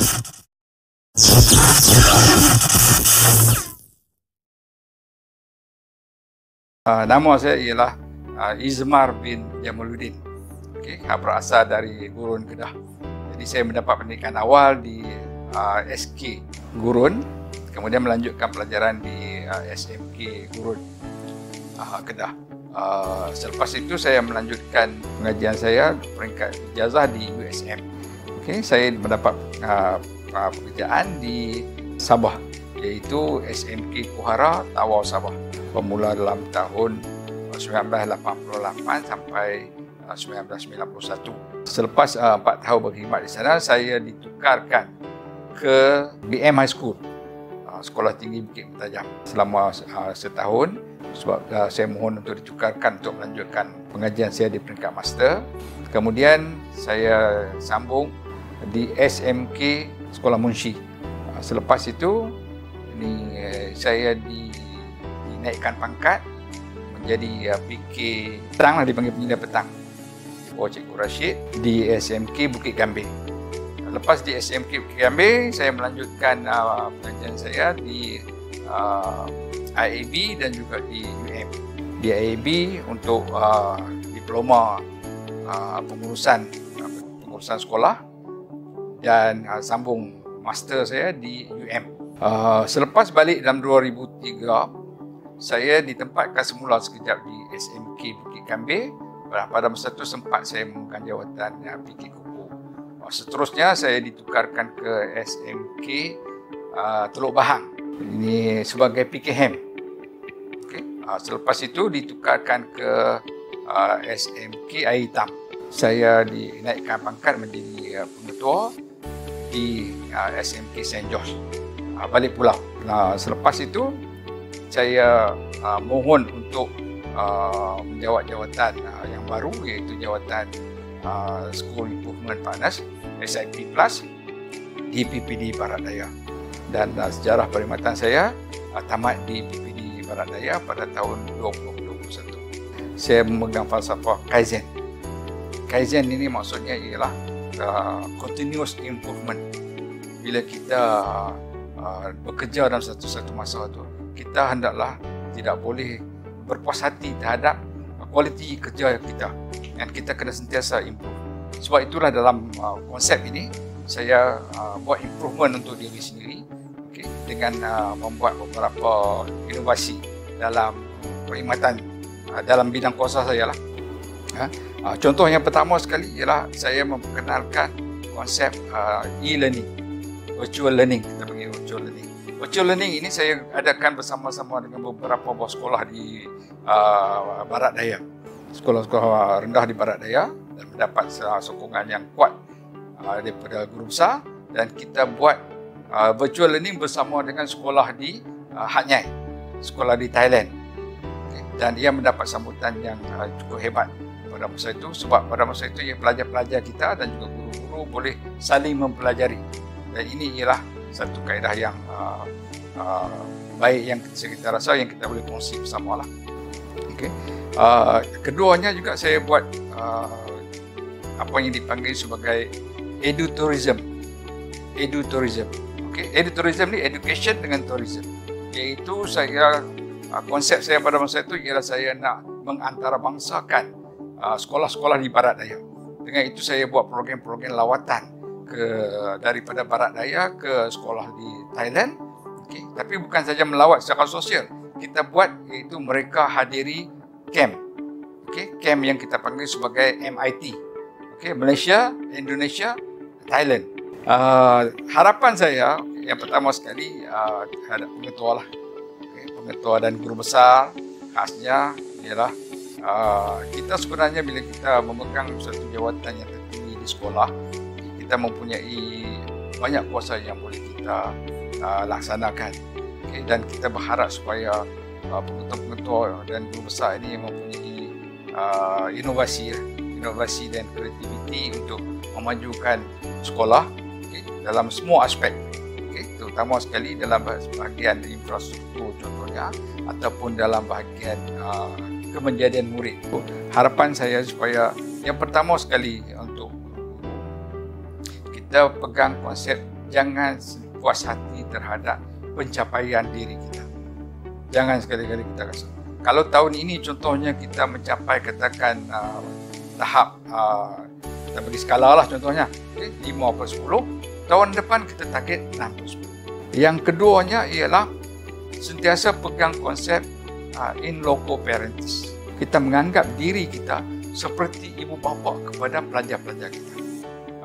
Nama saya ialah Izmar bin Jamaluddin. Berasal dari Gurun, Kedah. Jadi saya mendapat pendidikan awal di SK Gurun, kemudian melanjutkan pelajaran di SMK Gurun, Kedah. Selepas itu saya melanjutkan pengajian saya peringkat ijazah di USM. Saya mendapat pekerjaan di Sabah, iaitu SMK Kuhara, Tawau, Sabah. Bermula dalam tahun 1988 sampai 1991. Selepas 4 tahun berkhidmat di sana, saya ditukarkan ke BM High School, Sekolah Tinggi Bukit Mentajam, selama setahun. Sebab saya mohon untuk ditukarkan untuk melanjutkan pengajian saya di peringkat master. Kemudian saya sambung di SMK Sekolah Munshi. Selepas itu saya dinaikkan pangkat menjadi PK petang, dipanggil pengindah petang di bawah Cikgu Rashid di SMK Bukit Gambir. Lepas di SMK Bukit Gambir, saya melanjutkan pengajian saya di IAB dan juga di UM. Di IAB untuk diploma pengurusan sekolah, dan sambung master saya di UM. Selepas balik dalam 2003, saya ditempatkan semula sekejap di SMK Bukit Gambir. Pada masa itu sempat saya memegang jawatan PK Kuku. Seterusnya saya ditukarkan ke SMK Teluk Bahang, ini sebagai PK Hem. Selepas itu ditukarkan ke SMK Air Hitam. Saya dinaikkan pangkat menjadi pengetua di SMK St. George, Balik Pulau. Selepas itu saya mohon untuk menjawat jawatan yang baru, iaitu jawatan School Improvement Partners SIP Plus di PPD Barat Daya. Dan sejarah perkhidmatan saya tamat di PPD Barat Daya pada tahun 2021. Saya memegang falsafah Kaizen. Kaizen ini maksudnya ialah continuous improvement. Bila kita bekerja dalam satu masa itu, kita hendaklah tidak boleh berpuas hati terhadap kualiti kerja kita, dan kita kena sentiasa improve. Sebab itulah dalam konsep ini saya buat improvement untuk diri sendiri, dengan membuat beberapa inovasi dalam perkhidmatan dalam bidang kuasa saya lah. Contoh yang pertama sekali ialah saya memperkenalkan konsep e-learning, virtual learning. Kita panggil virtual learning. Virtual learning ini saya adakan bersama-sama dengan beberapa buah sekolah di Barat Daya, sekolah-sekolah rendah di Barat Daya, dan mendapat sokongan yang kuat daripada guru besar, dan kita buat virtual learning bersama dengan sekolah di Hat Yai, sekolah di Thailand. Dan ia mendapat sambutan yang cukup hebat pada masa itu, sebab pada masa itu pelajar-pelajar kita dan juga guru-guru boleh saling mempelajari, dan ini ialah satu kaedah yang baik yang kita rasa yang kita boleh kongsi bersama lah. Keduanya juga saya buat apa yang dipanggil sebagai edutourism. Edutourism ni education dengan tourism, iaitu konsep saya pada masa itu ialah saya nak mengantarabangsakan sekolah-sekolah di Barat Daya. Dengan itu saya buat program-program lawatan daripada Barat Daya ke sekolah di Thailand. Tapi bukan saja melawat secara sosial, kita buat iaitu mereka hadiri camp. Camp yang kita panggil sebagai MIT. Malaysia, Indonesia, Thailand. Harapan saya yang pertama sekali terhadap pengetua lah. Pengetua dan guru besar, khasnya ialah kita sebenarnya bila kita memegang satu jawatan yang tertinggi di sekolah, kita mempunyai banyak kuasa yang boleh kita laksanakan. Dan kita berharap supaya pengetua-pengetua dan guru besar ini mempunyai inovasi dan kreativiti untuk memajukan sekolah dalam semua aspek, terutama sekali dalam bahagian infrastruktur contohnya, ataupun dalam bahagian kemenjadian murid. Harapan saya supaya yang pertama sekali untuk kita pegang konsep jangan puas hati terhadap pencapaian diri kita. Jangan sekali-kali kita rasa. Kalau tahun ini contohnya kita mencapai katakan tahap, kita bagi skala lah contohnya, 5/10, tahun depan kita target 6/10. Yang keduanya ialah sentiasa pegang konsep in loco parentis. Kita menganggap diri kita seperti ibu bapa kepada pelajar-pelajar kita.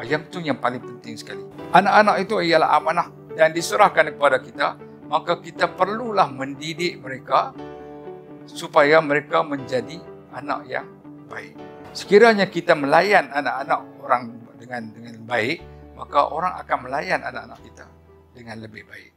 Yang itu yang paling penting sekali. Anak-anak itu ialah amanah dan diserahkan kepada kita, maka kita perlulah mendidik mereka supaya mereka menjadi anak yang baik. Sekiranya kita melayan anak-anak orang dengan baik, maka orang akan melayan anak-anak kita dengan lebih baik.